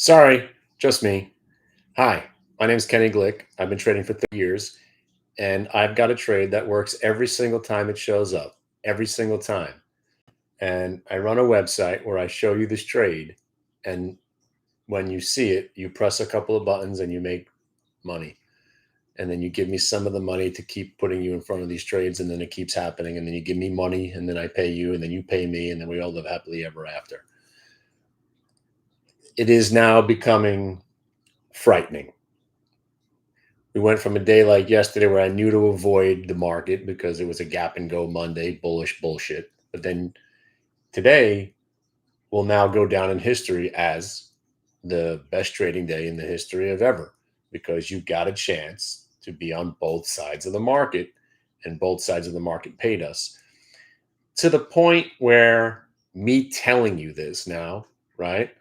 Sorry, just me. Hi, my name's Kenny Glick. I've been trading for 30 years, and I've got a trade that works every single time it shows up, every single time. And I run a website where I show you this trade, and when you see it, you press a couple of buttons and you make money. And then you give me some of the money to keep putting you in front of these trades, and then it keeps happening. And then you give me money, and then I pay you, and then you pay me, and then we all live happily ever after. It is now becoming frightening. We went from a day like yesterday where I knew to avoid the market because it was a gap and go Monday, bullish bullshit. But then today will now go down in history as the best trading day in the history of ever because you got a chance to be on both sides of the market, and both sides of the market paid us to the point where me telling you this now, right?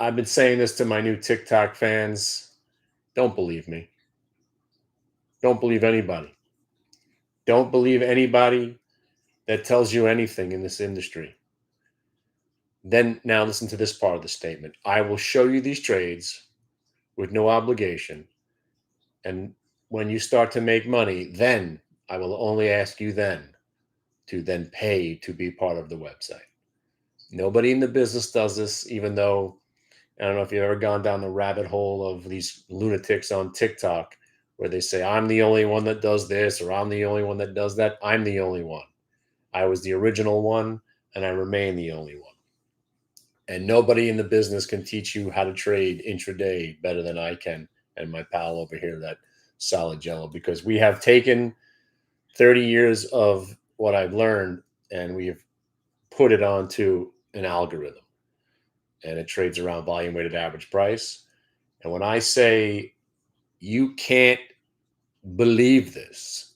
I've been saying this to my new TikTok fans. Don't believe me. Don't believe anybody. Don't believe anybody that tells you anything in this industry. Then now listen to this part of the statement. I will show you these trades with no obligation. And when you start to make money, then I will only ask you then to then pay to be part of the website. Nobody in the business does this, even though I don't know if you've ever gone down the rabbit hole of these lunatics on TikTok where they say, I'm the only one that does this or I'm the only one that does that. I'm the only one. I was the original one and I remain the only one. And nobody in the business can teach you how to trade intraday better than I can and my pal over here, that solid jello, because we have taken 30 years of what I've learned and we have put it onto an algorithm, and it trades around volume weighted average price. And when I say you can't believe this,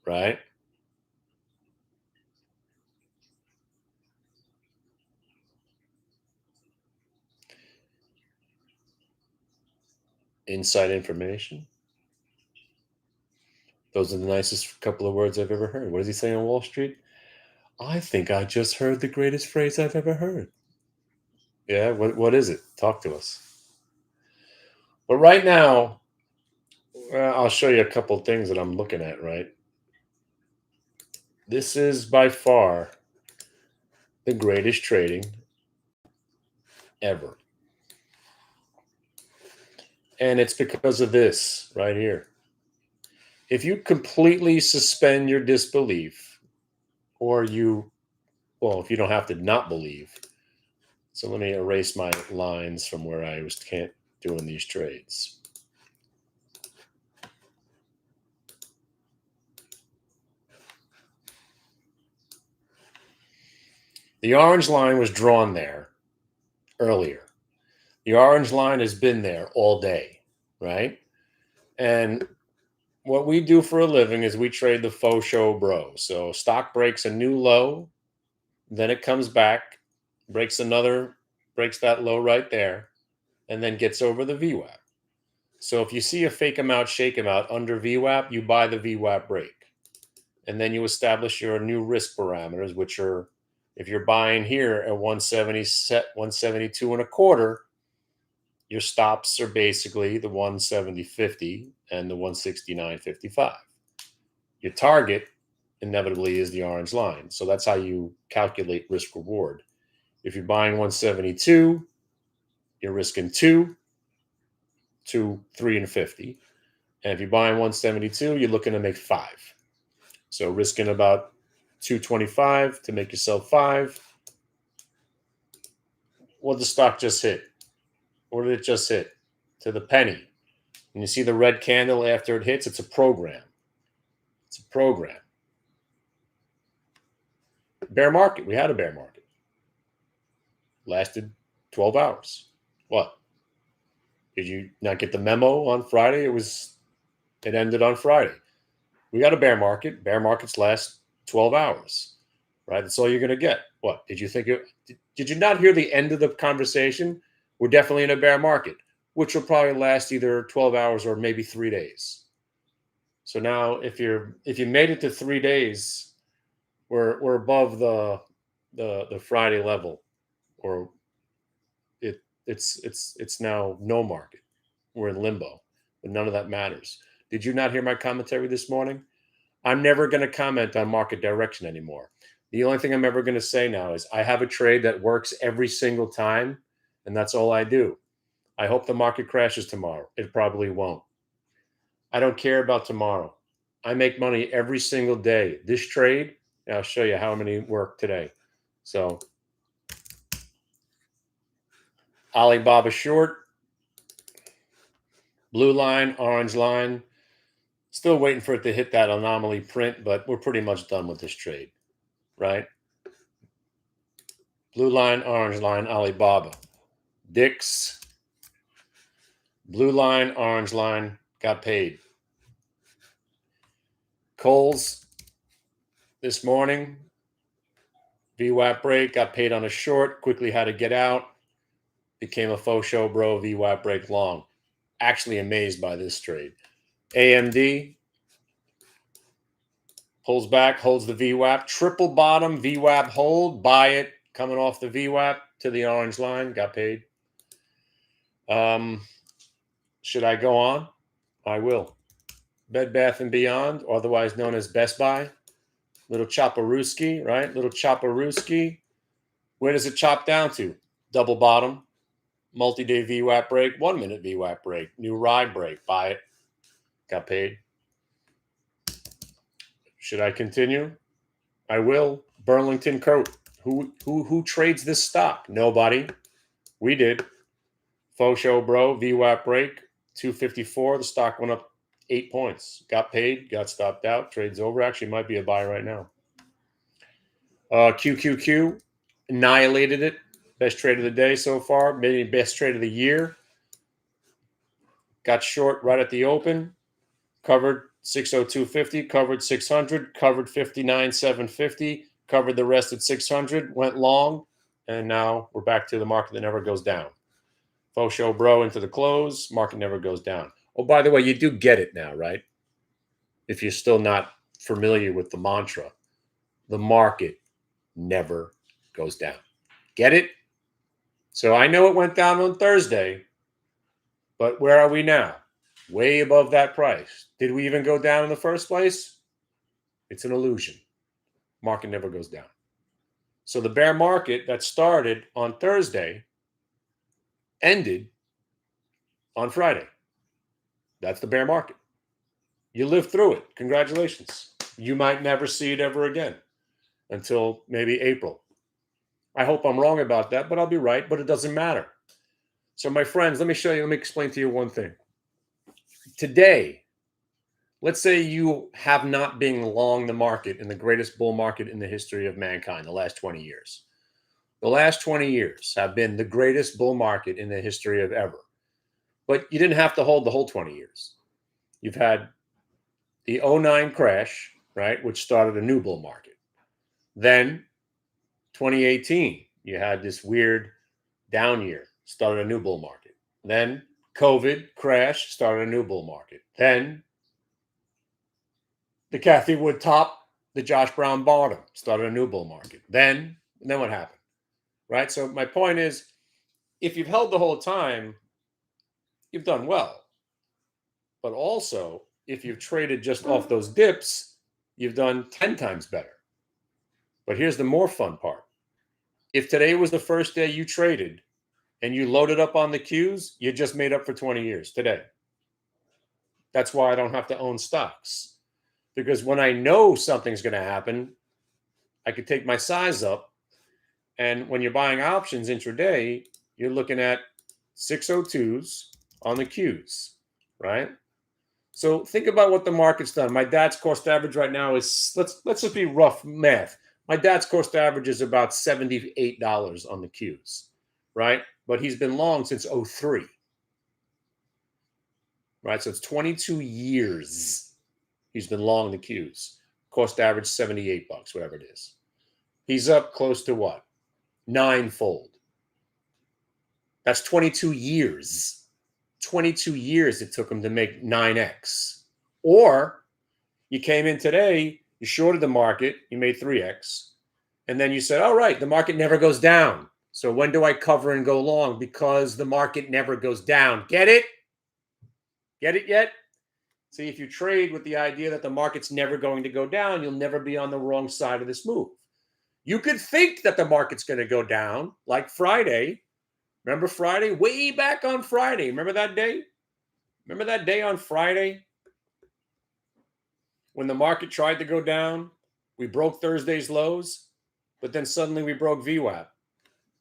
right? Inside information. Those are the nicest couple of words I've ever heard. What does he say on Wall Street? I think I just heard the greatest phrase I've ever heard. Yeah, what is it? Talk to us. But right now, I'll show you a couple things that I'm looking at, right? This is by far the greatest trading ever. And it's because of this right here. If you completely suspend your disbelief, or well, if you don't have to not believe. So let me erase my lines from where I was can't doing these trades. The orange line was drawn there earlier. The orange line has been there all day, right? And what we do for a living is we trade the faux show bro. So stock breaks a new low, then it comes back, breaks that low right there, and then gets over the VWAP. So if you see a fake amount, shake amount under VWAP, you buy the VWAP break. And then you establish your new risk parameters, which are, if you're buying here at 170 set 172 and a quarter, your stops are basically the 170.50 and the 169.55. Your target inevitably is the orange line. So that's how you calculate risk reward. If you're buying 172, you're risking 2 to 3 and 50. And if you're buying 172, you're looking to make 5. So risking about 225 to make yourself 5. What did the stock just hit? What did it just hit? To the penny. And you see the red candle after it hits, it's a program. It's a program. Bear market. We had a bear market. Lasted 12 hours. What? Did you not get the memo on Friday? It ended on Friday. We got a bear market. Bear markets last 12 hours. Right? That's all you're going to get. What? Did you think did you not hear the end of the conversation? We're definitely in a bear market, which will probably last either 12 hours or maybe 3 days. So now if you made it to 3 days, we're above the the Friday level, or it's now no market. We're in limbo, but none of that matters. Did you not hear my commentary this morning? I'm never going to comment on market direction anymore. The only thing I'm ever going to say now is I have a trade that works every single time, and that's all I do. I hope the market crashes tomorrow. It probably won't. I don't care about tomorrow. I make money every single day. This trade, I'll show you how many work today. So Alibaba short, blue line, orange line. Still waiting for it to hit that anomaly print, but we're pretty much done with this trade, right? Blue line, orange line, Alibaba. Dix, blue line, orange line, got paid. Coles this morning, VWAP break, got paid on a short, quickly had to get out, became a faux show bro, VWAP break long. Actually amazed by this trade. AMD pulls back, holds the VWAP, triple bottom, VWAP hold, buy it, coming off the VWAP to the orange line, got paid. Should I go on? I will. Bed Bath & Beyond, otherwise known as Best Buy. Little Choparooski, right? Little Choparooski. Where does it chop down to? Double bottom, multi-day VWAP break, 1 minute VWAP break, new ride break, buy it, got paid. Should I continue? I will. Burlington Coat. Who trades this stock? Nobody. We did. Faux show bro, VWAP break, 254. The stock went up 8 points. Got paid, got stopped out. Trade's over. Actually, might be a buy right now. QQQ annihilated it. Best trade of the day so far. Maybe best trade of the year. Got short right at the open. Covered 602.50. Covered 600. Covered 59.750. Covered the rest at 600. Went long. And now we're back to the market that never goes down. Faux show bro into the close. Market never goes down. Oh, by the way, you do get it now, right? If you're still not familiar with the mantra, the market never goes down. Get it? So I know it went down on Thursday, but where are we now? Way above that price. Did we even go down in the first place? It's an illusion. Market never goes down. So the bear market that started on Thursday ended on Friday. That's the bear market. You lived through it. Congratulations. You might never see it ever again until maybe April. I hope I'm wrong about that, but I'll be right, but it doesn't matter. So my friends, let me explain to you one thing. Today, let's say you have not been long the market in the greatest bull market in the history of mankind, the last 20 years. The last 20 years have been the greatest bull market in the history of ever. But you didn't have to hold the whole 20 years. You've had the 09 crash, right, which started a new bull market. Then 2018, you had this weird down year, started a new bull market. Then COVID crash, started a new bull market. Then the Cathie Wood top, the Josh Brown bottom, started a new bull market. Then what happened? Right? So my point is, if you've held the whole time, you've done well. But also, if you've traded just off those dips, you've done 10 times better. But here's the more fun part. If today was the first day you traded and you loaded up on the Qs, you just made up for 20 years today. That's why I don't have to own stocks. Because when I know something's going to happen, I could take my size up. And when you're buying options intraday, you're looking at 602s on the Qs, right? So think about what the market's done. My dad's cost average right now is, let's just be rough math. My dad's cost average is about $78 on the Qs, right? But he's been long since 03, right? So it's 22 years he's been long the Qs. Cost average $78, whatever it is. He's up close to what? 9-fold. That's 22 years. 22 years it took him to make 9x. Or you came in today, you shorted the market, you made 3x. And then you said, all right, the market never goes down. So when do I cover and go long? Because the market never goes down. Get it? Get it yet? See, if you trade with the idea that the market's never going to go down, you'll never be on the wrong side of this move. You could think that the market's going to go down, like Friday. Remember Friday? Way back on Friday. Remember that day? Remember that day on Friday when the market tried to go down? We broke Thursday's lows, but then suddenly we broke VWAP,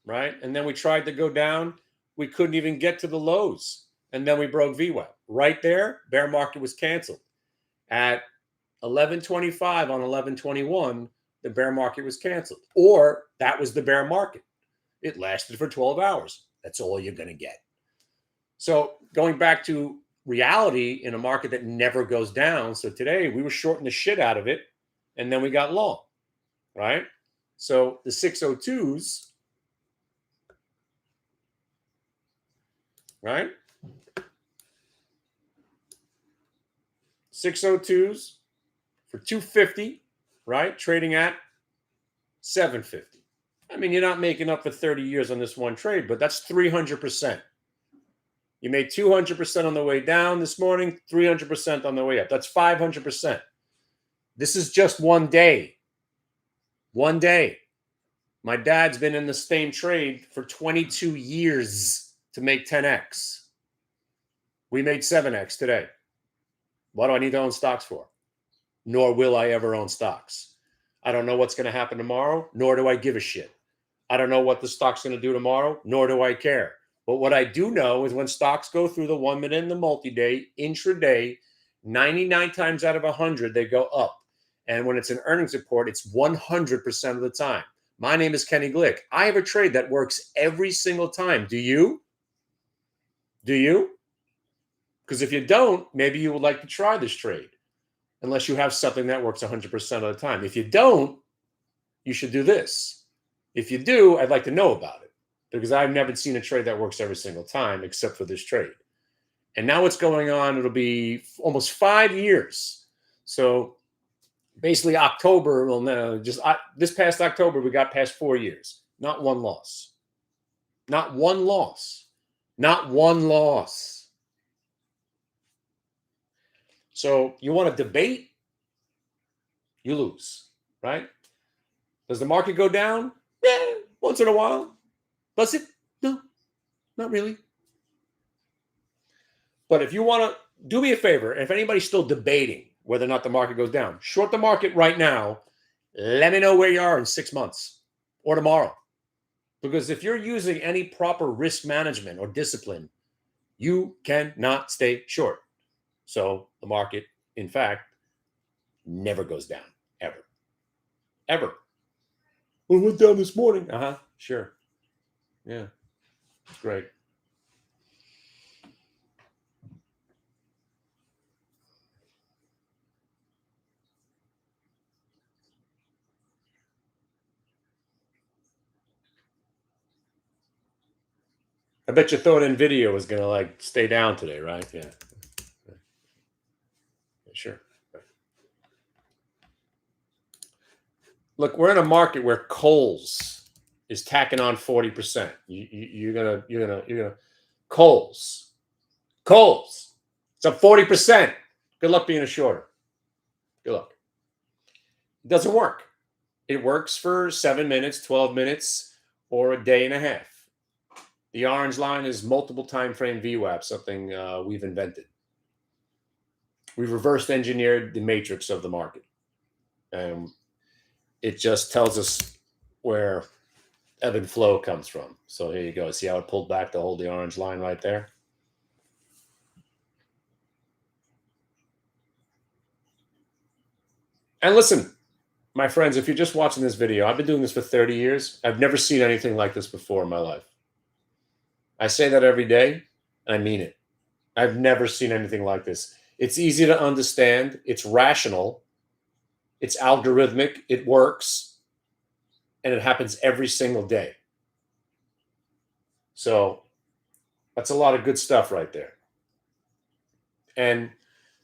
right? And then we tried to go down. We couldn't even get to the lows. And then we broke VWAP. Right there, bear market was canceled. At 11:25 on 11:21, the bear market was canceled. Or that was the bear market. It lasted for 12 hours. That's all you're going to get. So going back to reality in a market that never goes down. So today we were shorting the shit out of it, and then we got long, right? So the 602s, right? 602s for 250, right? Trading at 750. I mean, you're not making up for 30 years on this one trade, but that's 300%. You made 200% on the way down this morning, 300% on the way up. That's 500%. This is just one day. One day. My dad's been in the same trade for 22 years to make 10x. We made 7x today. What do I need to own stocks for? Nor will I ever own stocks. I don't know what's going to happen tomorrow, nor do I give a shit. I don't know what the stock's going to do tomorrow, nor do I care. But what I do know is when stocks go through the 1 minute and the multi-day, intraday, 99 times out of 100, they go up. And when it's an earnings report, it's 100% of the time. My name is Kenny Glick. I have a trade that works every single time. Do you? Do you? Because if you don't, maybe you would like to try this trade, unless you have something that works 100% of the time. If you don't, you should do this. If you do, I'd like to know about it, because I've never seen a trade that works every single time except for this trade. And now what's going on, it'll be almost 5 years. So basically October, well, no, this past October, we got past 4 years. Not one loss. Not one loss. Not one loss. So you want to debate, you lose, right? Does the market go down? Yeah, once in a while. Does it? No, not really. But if you want to, do me a favor, if anybody's still debating whether or not the market goes down, short the market right now. Let me know where you are in 6 months or tomorrow. Because if you're using any proper risk management or discipline, you cannot stay short. So the market, in fact, never goes down, ever. Ever. Well, it went down this morning. Sure. Yeah, great. I bet you thought NVIDIA was going to like stay down today, right? Yeah. Sure. Look, we're in a market where Kohl's is tacking on 40%. You're gonna Kohl's. It's up 40%. Good luck being a shorter. Good luck. It doesn't work. It works for 7 minutes, 12 minutes, or a day and a half. The orange line is multiple time frame VWAP, something we've invented. We've reversed engineered the matrix of the market. And it just tells us where ebb and flow comes from. So here you go. See how it pulled back to hold the orange line right there? And listen, my friends, if you're just watching this video, I've been doing this for 30 years. I've never seen anything like this before in my life. I say that every day, and I mean it. I've never seen anything like this. It's easy to understand. It's rational. It's algorithmic. It works. And it happens every single day. So that's a lot of good stuff right there. And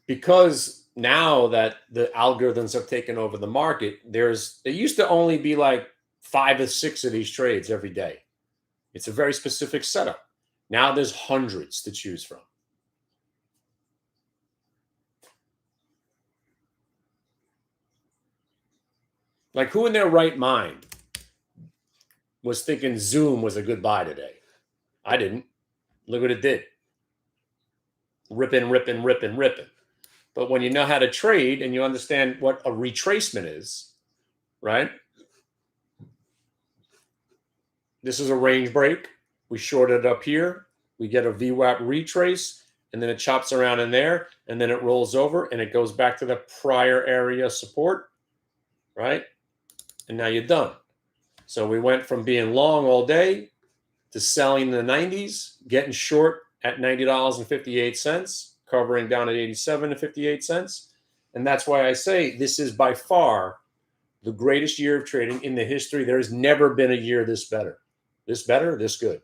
because now that the algorithms have taken over the market, there used to only be like 5 or 6 of these trades every day. It's a very specific setup. Now there's hundreds to choose from. Like, who in their right mind was thinking Zoom was a good buy today? I didn't. Look what it did. Ripping. But when you know how to trade and you understand what a retracement is, right? This is a range break. We shorted it up here. We get a VWAP retrace, and then it chops around in there, and then it rolls over, and it goes back to the prior area support, right? And now you're done. So we went from being long all day to selling in the 90s, getting short at $90.58, covering down at 87.58 cents. And that's why I say this is by far the greatest year of trading in the history. There has never been a year this better. This better, this good.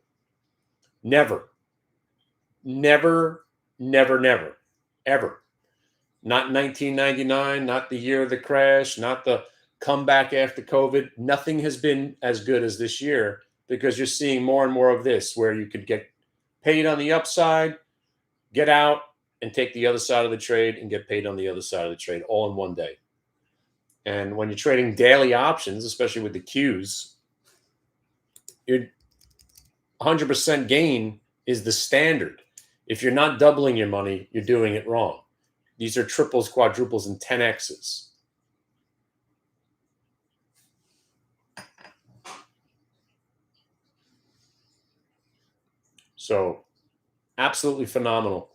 Never. Never, ever. Not 1999, not the year of the crash, not the comeback after COVID. Nothing has been as good as this year, because you're seeing more and more of this, where you could get paid on the upside, get out, and take the other side of the trade and get paid on the other side of the trade all in one day. And when you're trading daily options, especially with the Qs, you're 100% gain is the standard. If you're not doubling your money, you're doing it wrong. These are triples, quadruples, and 10Xs. So absolutely phenomenal.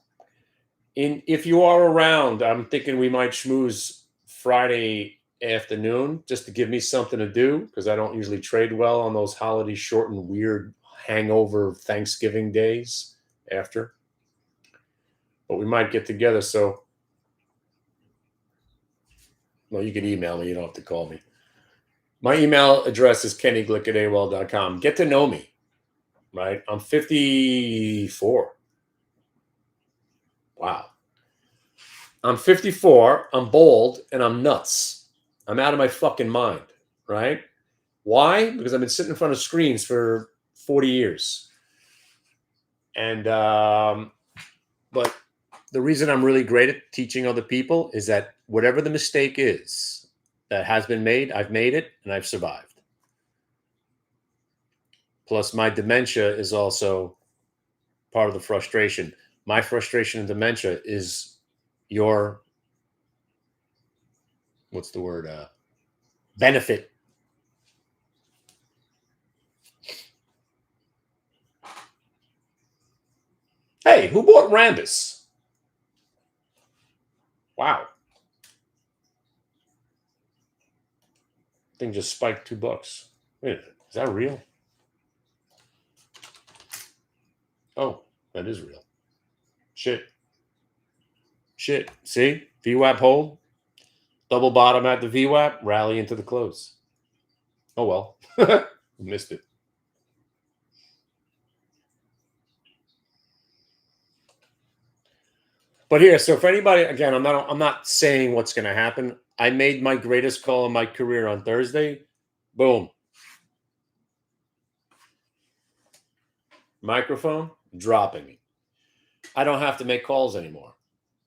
If you are around, I'm thinking we might schmooze Friday afternoon just to give me something to do, because I don't usually trade well on those holiday short and weird hangover Thanksgiving days after. But we might get together. So, well, you can email me. You don't have to call me. My email address is kennyglick@aol.com. Get to know me, right? I'm 54. Wow. I'm 54, I'm bald, and I'm nuts. I'm out of my fucking mind, right? Why? Because I've been sitting in front of screens for 40 years. And, but the reason I'm really great at teaching other people is that whatever the mistake is that has been made, I've made it and I've survived. Plus, my dementia is also part of the frustration. My frustration and dementia is your, what's the word? Benefit. Hey, who bought Rambus? Wow. Thing just spiked $2. Wait a minute. Is that real? Oh, that is real. Shit. See? VWAP hold. Double bottom at the VWAP. Rally into the close. Oh, well. Missed it. But here, so for anybody, again, I'm not saying what's going to happen. I made my greatest call in my career on Thursday. Boom. Microphone dropping me. I don't have to make calls anymore,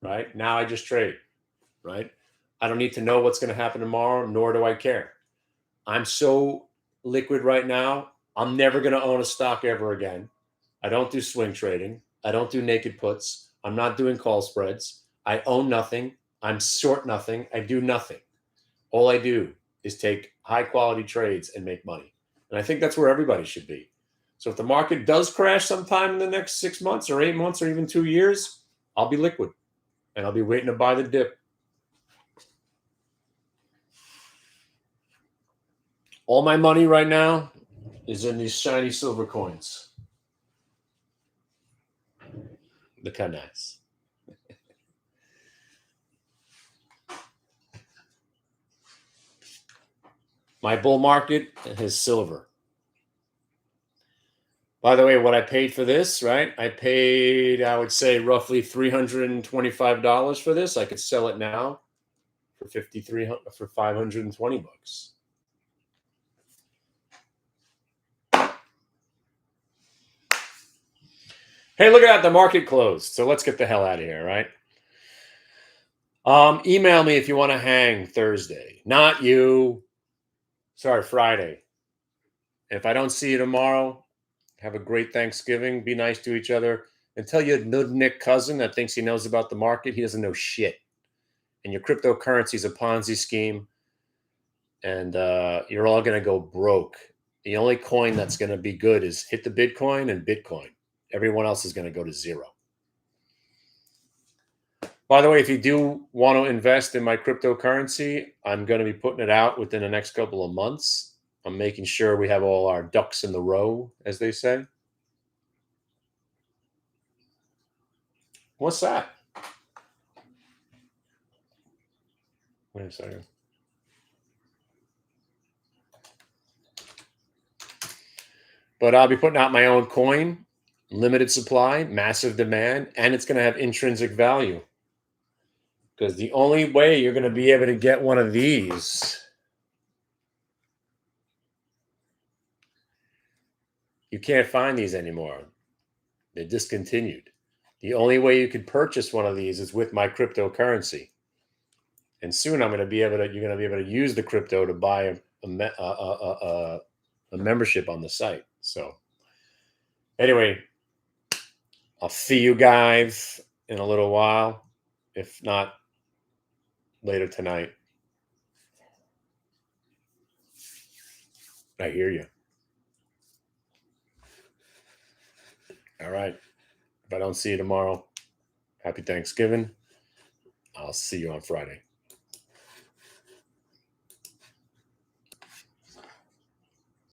right? Now I just trade, right? I don't need to know what's going to happen tomorrow, nor do I care. I'm so liquid right now. I'm never going to own a stock ever again. I don't do swing trading. I don't do naked puts. I'm not doing call spreads. I own nothing. I'm short nothing. I do nothing. All I do is take high quality trades and make money. And I think that's where everybody should be. So if the market does crash sometime in the next 6 months or 8 months or even 2 years, I'll be liquid and I'll be waiting to buy the dip. All my money right now is in these shiny silver coins. Look how nice. My bull market is silver. By the way, what I paid for this, right? I paid, I would say, roughly $325 for this. I could sell it now for $520. Hey, look at that. The market closed. So let's get the hell out of here, right? Email me if you want to hang Thursday. Not you. Sorry, Friday. If I don't see you tomorrow, have a great Thanksgiving. Be nice to each other. And tell your nudnik cousin that thinks he knows about the market. He doesn't know shit. And your cryptocurrency is a Ponzi scheme. And you're all going to go broke. The only coin that's going to be good is hit the Bitcoin and Bitcoin. Everyone else is going to go to zero. By the way, if you do want to invest in my cryptocurrency, I'm going to be putting it out within the next couple of months. I'm making sure we have all our ducks in the row, as they say. What's that? Wait a second. But I'll be putting out my own coin, limited supply, massive demand, and it's going to have intrinsic value. Because the only way you're going to be able to get one of these, you can't find these anymore. They're discontinued. The only way you could purchase one of these is with my cryptocurrency. And soon you're going to be able to use the crypto to buy a membership on the site. So anyway, I'll see you guys in a little while. If not, later tonight. I hear you. All right. If I don't see you tomorrow, happy Thanksgiving. I'll see you on Friday.